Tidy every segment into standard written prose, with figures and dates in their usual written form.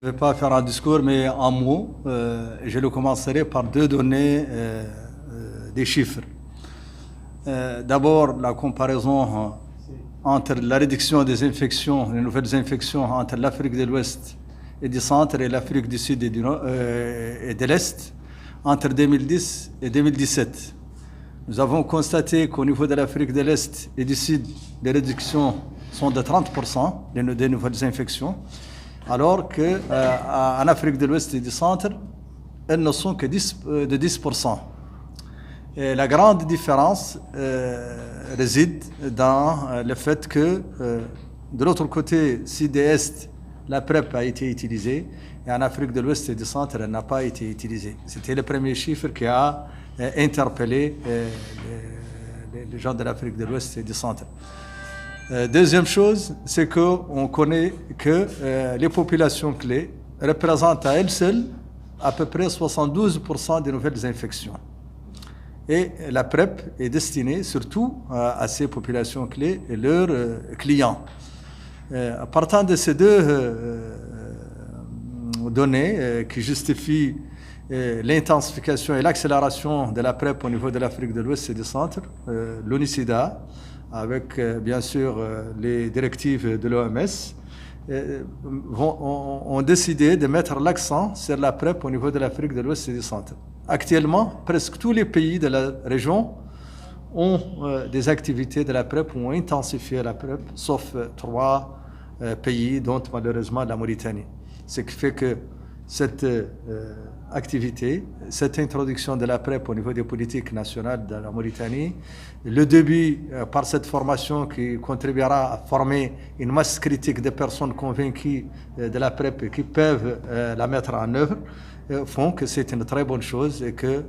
Je ne vais pas faire un discours, mais en mots. Je le commencerai par deux données, des chiffres. D'abord, la comparaison entre la réduction des infections, les nouvelles infections entre l'Afrique de l'Ouest et du centre et l'Afrique du Sud et de l'Est entre 2010 et 2017. Nous avons constaté qu'au niveau de l'Afrique de l'Est et du Sud, les réductions sont de 30% des nouvelles infections, alors qu'en Afrique de l'Ouest et du Centre, elles ne sont que de 10%. Et la grande différence réside dans le fait que de l'autre côté, Sud et Est, la PrEP a été utilisée, et en Afrique de l'Ouest et du Centre, elle n'a pas été utilisée. C'était le premier chiffre qui a interpellé les gens de l'Afrique de l'Ouest et du Centre. Deuxième chose, c'est qu'on connaît que les populations clés représentent à elles seules à peu près 72% des nouvelles infections. Et la PrEP est destinée surtout à ces populations clés et leurs clients. Partant de ces deux données qui justifient l'intensification et l'accélération de la PrEP au niveau de l'Afrique de l'Ouest et du Centre, l'ONU-SIDA, avec bien sûr les directives de l'OMS, ont décidé de mettre l'accent sur la PrEP au niveau de l'Afrique de l'Ouest et du Centre. Actuellement, presque tous les pays de la région ont des activités de la PrEP, ont intensifié la PrEP, sauf 3 pays, dont malheureusement la Mauritanie. Ce qui fait que cette activité, cette introduction de la PrEP au niveau des politiques nationales de la Mauritanie, le début par cette formation qui contribuera à former une masse critique de personnes convaincues de la PrEP et qui peuvent la mettre en œuvre, font que c'est une très bonne chose et que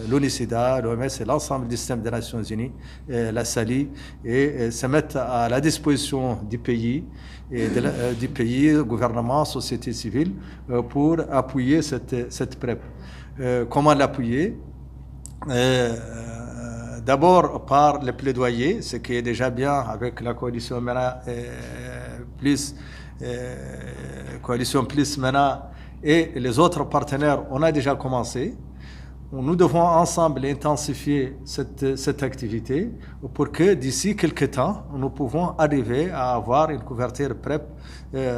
l'ONU-SIDA, l'OMS et l'ensemble du système des Nations Unies la salient et se mettent à la disposition du pays, gouvernement, société civile, pour appuyer cette PrEP. Comment l'appuyer? D'abord par le plaidoyer, ce qui est déjà bien avec la coalition MENA coalition plus MENA et les autres partenaires. On a déjà commencé. Nous devons ensemble intensifier cette activité pour que d'ici quelques temps, nous pouvons arriver à avoir une couverture PrEP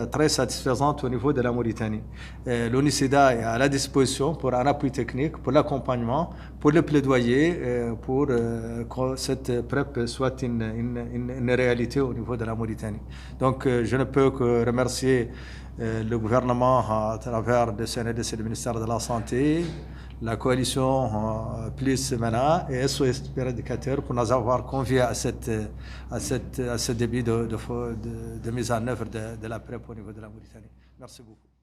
très satisfaisante au niveau de la Mauritanie. L'ONU-SIDA est à la disposition pour un appui technique, pour l'accompagnement, pour le plaidoyer, pour que cette PrEP soit une réalité au niveau de la Mauritanie. Donc je ne peux que remercier le gouvernement à travers le CNDS et le ministère de la Santé, la coalition Plus MENA et SOS Éradicateur pour nous avoir conviés à ce début de mise en œuvre de la PrEP au niveau de la Mauritanie. Merci beaucoup.